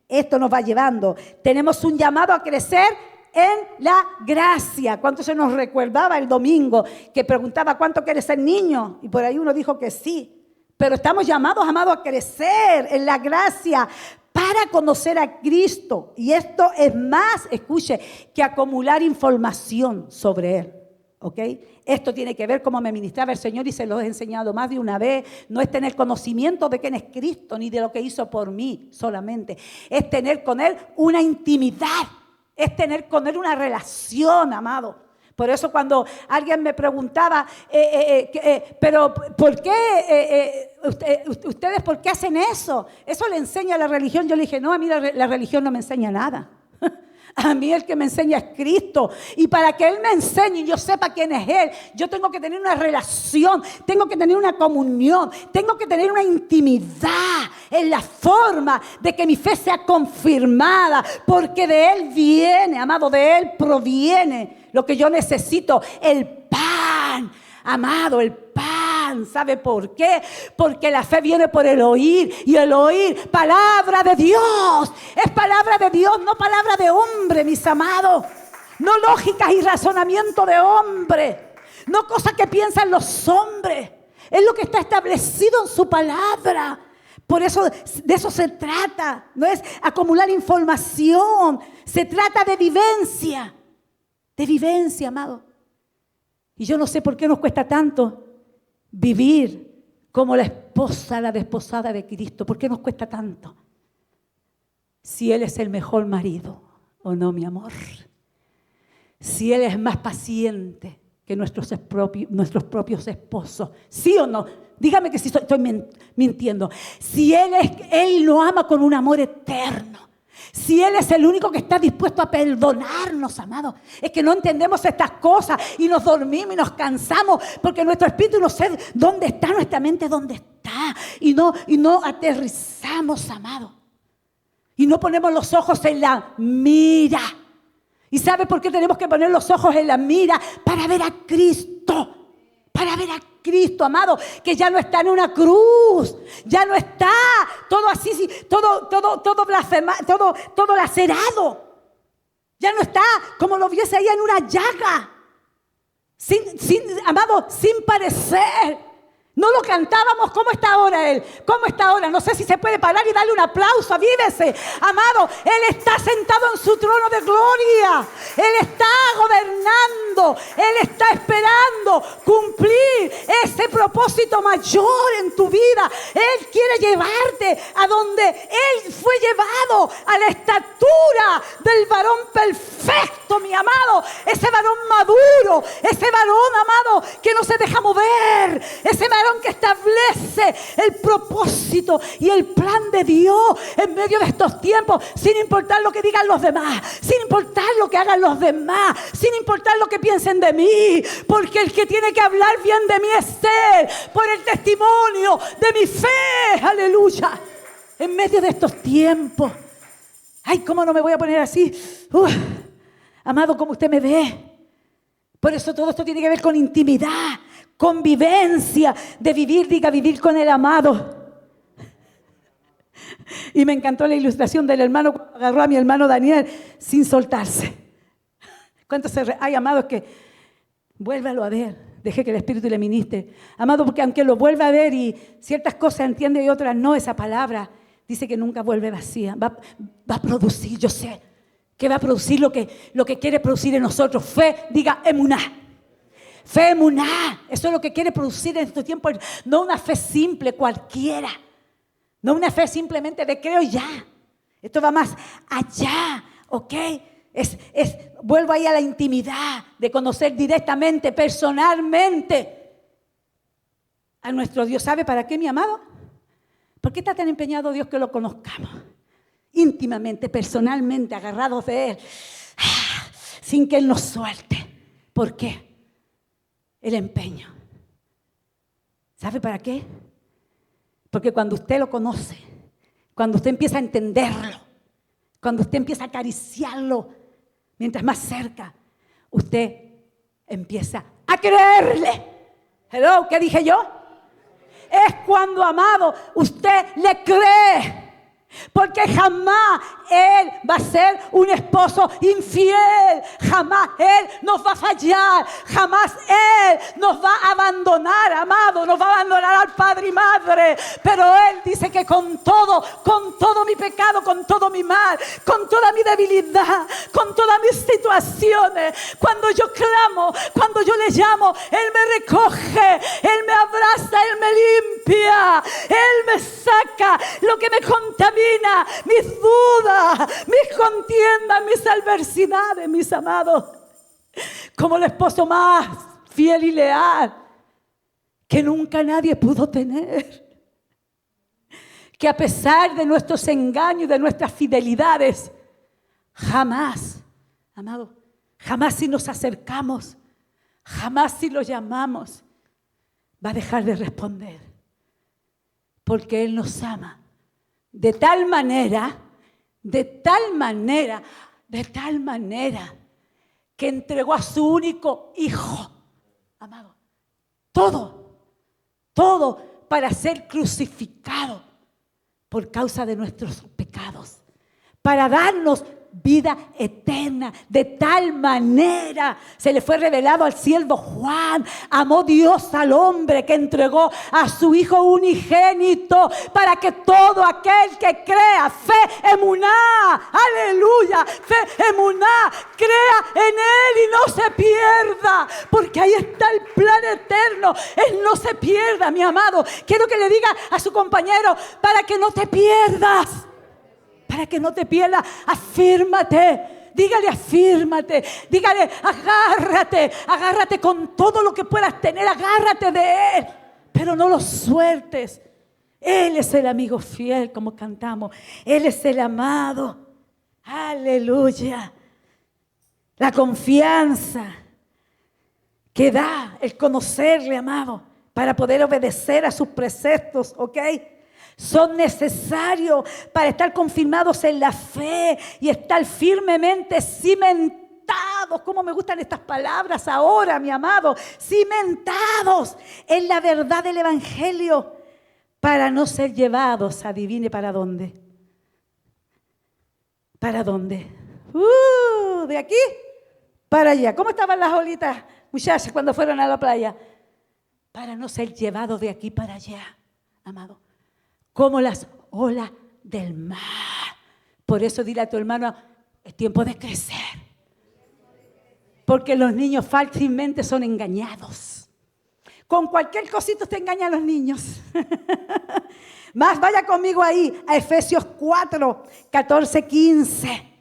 esto nos va llevando. Tenemos un llamado a crecer en la gracia. ¿Cuánto se nos recordaba el domingo que preguntaba cuánto quiere ser niño? Y por ahí uno dijo que sí. Pero estamos llamados, amados, a crecer en la gracia para conocer a Cristo. Y esto es más, escuche, que acumular información sobre Él. ¿Ok? Esto tiene que ver como me ministraba el Señor y se lo he enseñado más de una vez. No es tener conocimiento de quién es Cristo ni de lo que hizo por mí solamente. Es tener con Él una intimidad. Es tener con Él una relación, amado. Por eso cuando alguien me preguntaba, pero ¿por qué ustedes por qué hacen eso? ¿Eso le enseña la religión? Yo le dije, no, a mí la religión no me enseña nada. A mí el que me enseña es Cristo. Y para que Él me enseñe y yo sepa quién es Él, yo tengo que tener una relación, tengo que tener una comunión, tengo que tener una intimidad en la forma de que mi fe sea confirmada. Porque de Él viene, amado, de Él proviene lo que yo necesito, el pan. Amado, el pan, ¿sabe por qué? Porque la fe viene por el oír, y el oír, palabra de Dios. Es palabra de Dios, no palabra de hombre, mis amados. No lógicas y razonamiento de hombre, no cosas que piensan los hombres. Es lo que está establecido en su palabra. Por eso, de eso se trata. No es acumular información, se trata de vivencia. De vivencia, amado. Y yo no sé por qué nos cuesta tanto vivir como la desposada de Cristo. ¿Por qué nos cuesta tanto? Si Él es el mejor marido, ¿o no, mi amor? Si Él es más paciente que nuestros propios esposos, ¿sí o no? Dígame que si estoy mintiendo. Si Él nos ama con un amor eterno. Si Él es el único que está dispuesto a perdonarnos, amados. Es que no entendemos estas cosas y nos dormimos y nos cansamos porque nuestro espíritu no sabe dónde está, nuestra mente dónde está. Y no aterrizamos, amados. Y no ponemos los ojos en la mira. ¿Y sabe por qué tenemos que poner los ojos en la mira? Para ver a Cristo. Para ver a Cristo, amado, que ya no está en una cruz, ya no está todo así, todo blasfemado, todo lacerado. Ya no está como lo viese ahí en una llaga, amado, sin parecer. No lo cantábamos. ¿Cómo está ahora Él? ¿Cómo está ahora? No sé si se puede parar y darle un aplauso. Avívese, amado. Él está sentado en su trono de gloria. Él está gobernando. Él está esperando cumplir ese propósito mayor en tu vida. Él quiere llevarte a donde Él fue llevado, a la estatura del varón perfecto, mi amado. Ese varón maduro, ese varón, amado, que no se deja mover. Ese varón que establece el propósito y el plan de Dios en medio de estos tiempos, sin importar lo que digan los demás, sin importar lo que hagan los demás, sin importar lo que piensen de mí, porque el que tiene que hablar bien de mí es Él, por el testimonio de mi fe, aleluya, en medio de estos tiempos. Ay, ¿cómo no me voy a poner así? Amado, como usted me ve. Por eso todo esto tiene que ver con intimidad, convivencia, de vivir con el amado. Y me encantó la ilustración del hermano cuando agarró a mi hermano Daniel sin soltarse. ¿Cuántos hay amados que vuélvalo a ver? Deje que el Espíritu le ministre. Amado, porque aunque lo vuelva a ver y ciertas cosas entiende y otras no, esa palabra dice que nunca vuelve vacía. Va a producir, yo sé, que va a producir lo que quiere producir en nosotros. Fe, diga emuná. Fe emuná, eso es lo que quiere producir en estos tiempos. No una fe simple cualquiera, no una fe simplemente de creo ya. Esto va más allá, ¿ok? Vuelvo ahí a la intimidad de conocer directamente, personalmente a nuestro Dios. ¿Sabe para qué, mi amado? ¿Por qué está tan empeñado Dios que lo conozcamos? Íntimamente, personalmente, agarrados de Él, sin que Él nos suelte. ¿Por qué? El empeño. ¿Sabe para qué? Porque cuando usted lo conoce, cuando usted empieza a entenderlo, cuando usted empieza a acariciarlo, mientras más cerca, usted empieza a creerle. Hello, ¿qué dije yo? Es cuando, amado, usted le cree. Porque jamás Él va a ser un esposo infiel. Jamás Él nos va a fallar. Jamás Él nos va a abandonar, amado. Nos va a abandonar al padre y madre. Pero Él dice que con todo mi pecado, con todo mi mal, con toda mi debilidad, con todas mis situaciones, cuando yo clamo, cuando yo le llamo, Él me recoge, Él me abraza, Él me limpia, Él me saca lo que me contamina, mis dudas, mis contiendas, mis adversidades, mis amados. como el esposo más fiel y leal que nunca nadie pudo tener. Que a pesar de nuestros engaños y de nuestras fidelidades, jamás, amado, jamás si nos acercamos, jamás si lo llamamos, va a dejar de responder. Porque Él nos ama de tal manera, que entregó a su único Hijo, amado, todo para ser crucificado por causa de nuestros pecados, para darnos vida eterna. De tal manera se le fue revelado al siervo Juan. Amó Dios al hombre que entregó a su Hijo unigénito para que todo aquel que crea, fe, emuná, aleluya, fe, emuná, crea en Él y no se pierda, porque ahí está el plan eterno. Él no se pierda, mi amado. Quiero que le diga a su compañero, para que no te pierdas. Para que no te pierdas, afírmate. Dígale, afírmate. Dígale, agárrate con todo lo que puedas tener. Agárrate de Él, pero no lo sueltes. Él es el amigo fiel, como cantamos. Él es el amado. Aleluya. La confianza que da el conocerle, amado, para poder obedecer a sus preceptos, ¿ok? Son necesarios para estar confirmados en la fe y estar firmemente cimentados. ¿Cómo me gustan estas palabras ahora, mi amado? Cimentados en la verdad del Evangelio para no ser llevados, adivine para dónde. ¿Para dónde? De aquí para allá. ¿Cómo estaban las olitas, muchachas, cuando fueron a la playa? Para no ser llevados de aquí para allá, amado. Como las olas del mar. Por eso dile a tu hermano, es tiempo de crecer. Porque los niños fácilmente son engañados. Con cualquier cosita te engañan a los niños. Más vaya conmigo ahí a Efesios 4, 14, 15.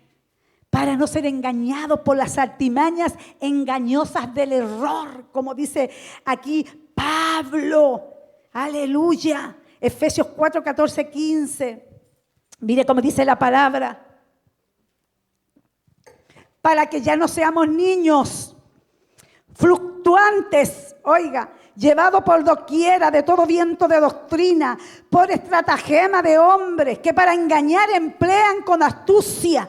Para no ser engañados por las artimañas engañosas del error. Como dice aquí Pablo. Aleluya. Efesios 4, 14, 15. Mire cómo dice la palabra. Para que ya no seamos niños fluctuantes, oiga, llevados por doquiera de todo viento de doctrina, por estratagema de hombres que para engañar emplean con astucia.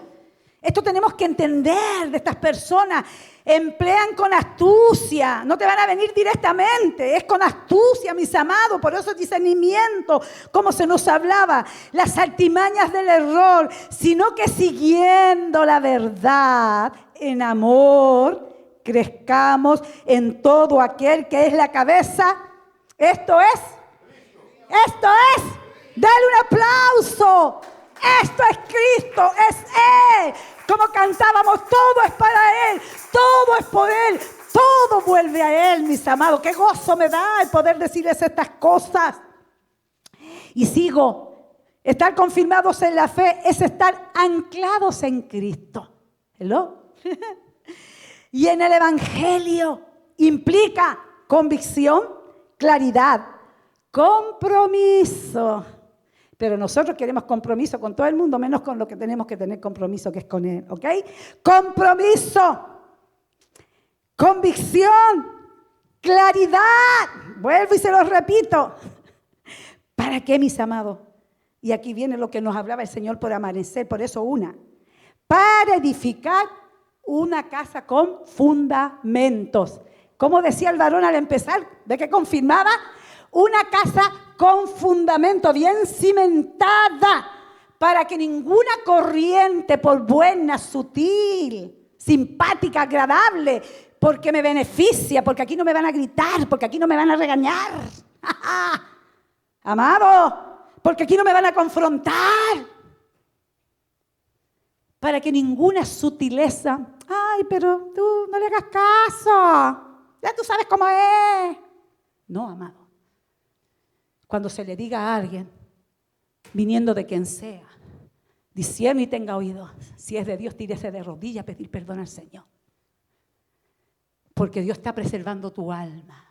Esto tenemos que entender de estas personas. Emplean con astucia, no te van a venir directamente, es con astucia, mis amados. Por eso discernimiento, como se nos hablaba, las artimañas del error, sino que siguiendo la verdad en amor, crezcamos en todo aquel que es la cabeza. Esto es, dale un aplauso. Esto es Cristo, es Él. Como cantábamos, todo es para Él, todo es por Él, todo vuelve a Él, mis amados. Qué gozo me da el poder decirles estas cosas. Y sigo, estar confirmados en la fe es estar anclados en Cristo. ¿Hello? Y en el Evangelio implica convicción, claridad, compromiso. Pero nosotros queremos compromiso con todo el mundo, menos con lo que tenemos que tener compromiso, que es con Él, ¿ok? Compromiso, convicción, claridad. Vuelvo y se lo repito. ¿Para qué, mis amados? Y aquí viene lo que nos hablaba el Señor por amanecer, por eso para edificar una casa con fundamentos. ¿Cómo decía el varón al empezar? ¿De qué confirmaba? Una casa con fundamento, bien cimentada, para que ninguna corriente, por buena, sutil, simpática, agradable, porque me beneficia, porque aquí no me van a gritar, porque aquí no me van a regañar, amado, porque aquí no me van a confrontar, para que ninguna sutileza, ay, pero tú no le hagas caso, ya tú sabes cómo es. No, amado. Cuando se le diga a alguien, viniendo de quien sea, discierne y tenga oído. Si es de Dios, tírese de rodillas a pedir perdón al Señor. Porque Dios está preservando tu alma.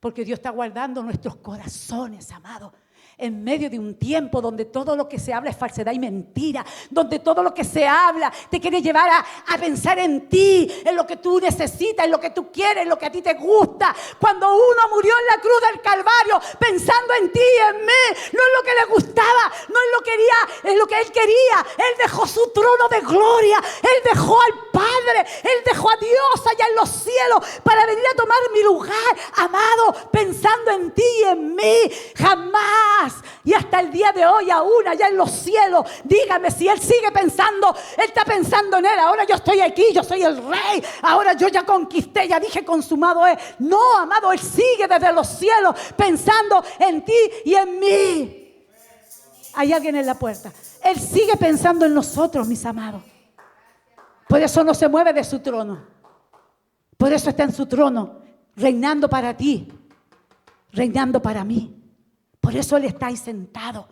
Porque Dios está guardando nuestros corazones, amado. En medio de un tiempo donde todo lo que se habla es falsedad y mentira, donde todo lo que se habla te quiere llevar a pensar en ti, en lo que tú necesitas, en lo que tú quieres, en lo que a ti te gusta. Cuando uno murió en la cruz del Calvario pensando en ti y en mí, no es lo que le gustaba, no es lo que quería, es lo que él quería. Él dejó su trono de gloria, él dejó al Padre, él dejó a Dios allá en los cielos para venir a tomar mi lugar, amado, pensando en ti y en mí. Jamás. Y hasta el día de hoy, aún allá en los cielos, dígame si él sigue pensando, él está pensando en él. Ahora yo estoy aquí, yo soy el rey, ahora yo ya conquisté, ya dije consumado es. No, amado, él sigue desde los cielos pensando en ti y en mí. Hay alguien en la puerta. Él sigue pensando en nosotros, mis amados. Por eso no se mueve de su trono. Por eso está en su trono, reinando para ti, reinando para mí. Por eso Él está ahí sentado.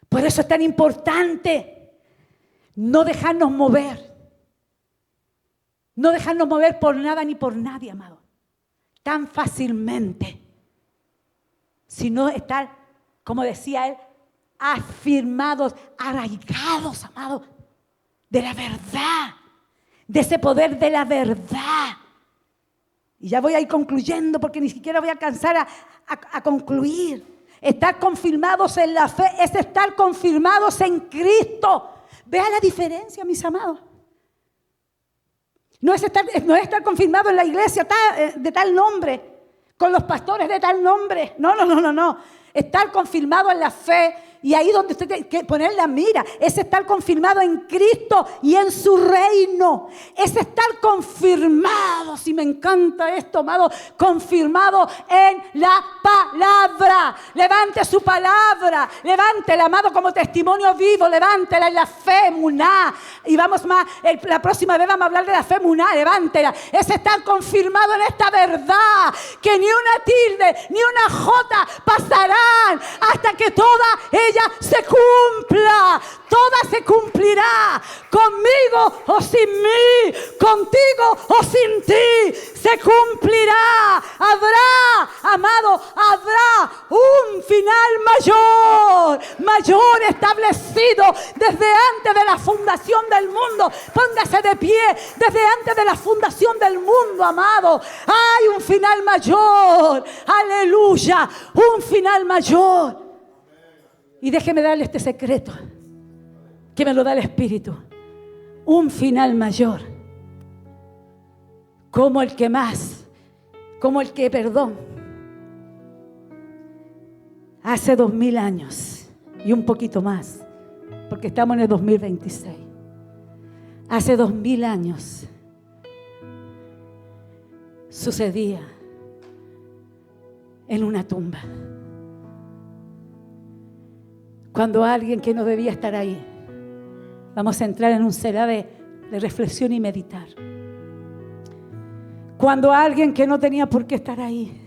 Por eso es tan importante no dejarnos mover. No dejarnos mover por nada ni por nadie, amado. Tan fácilmente. Sino estar, como decía Él, afirmados, arraigados, amado, de la verdad. De ese poder de la verdad. Y ya voy a ir concluyendo porque ni siquiera voy a alcanzar a concluir. Estar confirmados en la fe es estar confirmados en Cristo. Vea la diferencia, mis amados. No es estar confirmado en la iglesia de tal nombre, con los pastores de tal nombre. No. Estar confirmado en la fe. Y ahí donde usted tiene que poner la mira, es estar confirmado en Cristo y en su reino. Es estar confirmado, si me encanta esto, amado, confirmado en la palabra. Levante su palabra, levántela, amado, como testimonio vivo, levántela en la fe, muná. Y vamos más, la próxima vez vamos a hablar de la fe, muná, levántela. Es estar confirmado en esta verdad, que ni una tilde, ni una jota pasarán hasta que toda ella se cumpla, toda se cumplirá, conmigo o sin mí, contigo o sin ti, se cumplirá. Habrá un final mayor establecido desde antes de la fundación del mundo. Póngase de pie, desde antes de la fundación del mundo, amado. Hay un final mayor, aleluya, un final mayor. Y déjeme darle este secreto, que me lo da el Espíritu. Un final mayor. Como el que, hace 2000 años y un poquito más, porque estamos en el 2026. Hace 2000 años sucedía en una tumba. Cuando alguien que no debía estar ahí, vamos a entrar en un será de reflexión y meditar. Cuando alguien que no tenía por qué estar ahí,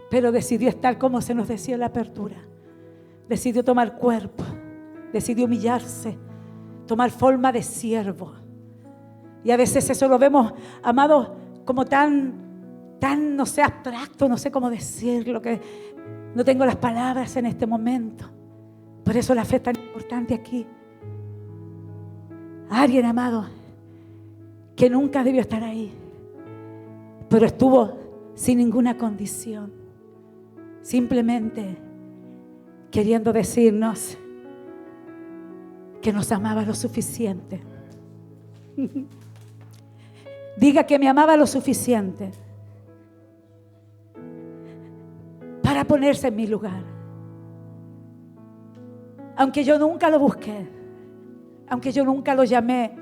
pero decidió estar, como se nos decía en la apertura, decidió tomar cuerpo, decidió humillarse, tomar forma de siervo. Y a veces eso lo vemos, amados, como tan, no sé, abstracto, no sé cómo decirlo, que no tengo las palabras en este momento. Por eso la fe es tan importante aquí. Alguien, amado, que nunca debió estar ahí, pero estuvo sin ninguna condición, simplemente queriendo decirnos que nos amaba lo suficiente. Diga que me amaba lo suficiente para ponerse en mi lugar. Aunque yo nunca lo busqué, aunque yo nunca lo llamé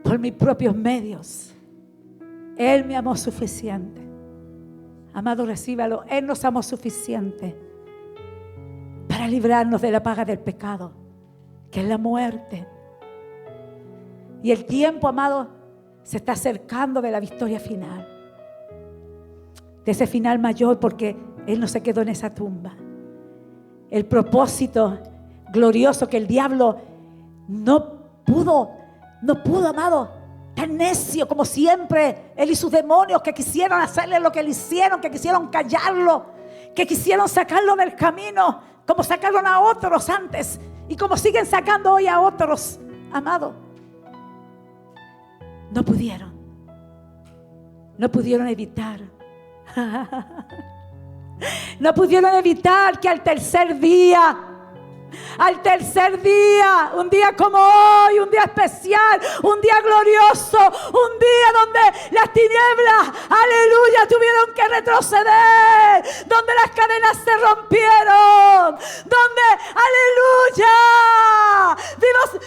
por mis propios medios, Él me amó suficiente. Amado, recíbalo. Él nos amó suficiente para librarnos de la paga del pecado, que es la muerte. Y el tiempo, amado, se está acercando de la victoria final, de ese final mayor, porque Él no se quedó en esa tumba. El propósito glorioso que el diablo no pudo, amado, tan necio como siempre, él y sus demonios que quisieron hacerle lo que le hicieron, que quisieron callarlo, que quisieron sacarlo del camino, como sacaron a otros antes y como siguen sacando hoy a otros, amado. No pudieron evitar. No pudieron evitar que al tercer día, un día como hoy, un día especial, un día glorioso, un día donde las tinieblas, aleluya, tuvieron que retroceder, donde las cadenas se rompieron, donde, aleluya,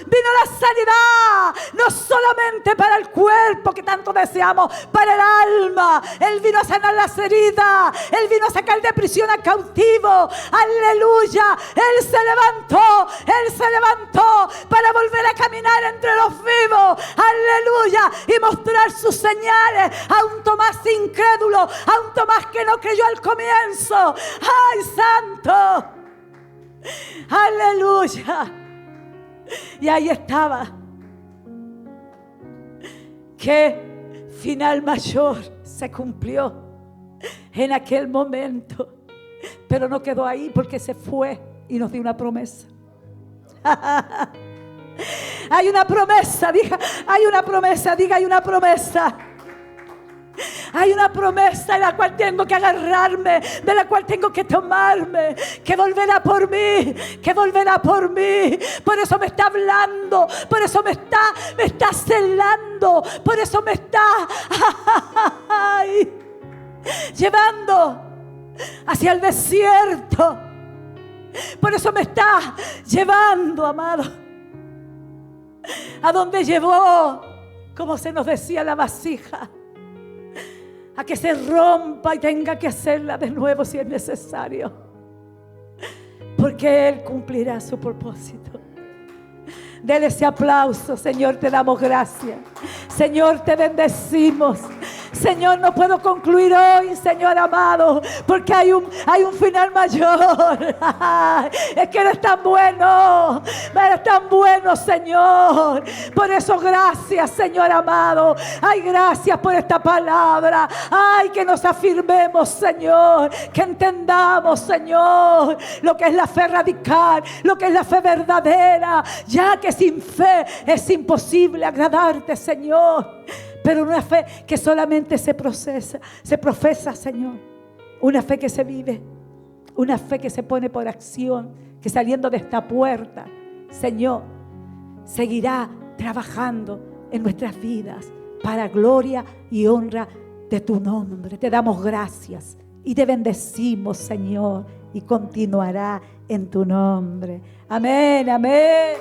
vino la sanidad, no solamente para el cuerpo que tanto deseamos, para el alma. Él vino a sanar las heridas, Él vino a sacar de prisión al cautivo, aleluya. Él se levantó para volver a caminar entre los vivos, aleluya, y mostrar sus señales a un Tomás incrédulo, a un Tomás que no creyó al comienzo. ¡Ay, santo! ¡Aleluya! Y ahí estaba. ¡Qué final mayor se cumplió en aquel momento! Pero no quedó ahí, porque se fue y nos dio una promesa. Hay una promesa, diga, hay una promesa, diga, hay una promesa. Hay una promesa en la cual tengo que agarrarme, de la cual tengo que tomarme, que volverá por mí, que volverá por mí. Por eso me está hablando, por eso me está celando, por eso me está llevando hacia el desierto. Por eso me está llevando, amado, a donde llevó, como se nos decía, la vasija, a que se rompa y tenga que hacerla de nuevo si es necesario, porque Él cumplirá su propósito. Dele ese aplauso. Señor, te damos gracias. Señor, te bendecimos. Señor, no puedo concluir hoy, Señor amado, porque hay un final mayor. Es que eres tan bueno, Señor. Por eso gracias, Señor amado. Ay, gracias por esta palabra. Ay, que nos afirmemos, Señor, que entendamos, Señor, lo que es la fe radical, lo que es la fe verdadera, ya que sin fe es imposible agradarte, Señor. Pero una fe que solamente se profesa, Señor. Una fe que se vive. Una fe que se pone por acción. Que saliendo de esta puerta, Señor, seguirá trabajando en nuestras vidas para gloria y honra de tu nombre. Te damos gracias y te bendecimos, Señor, y continuará en tu nombre. Amén, amén.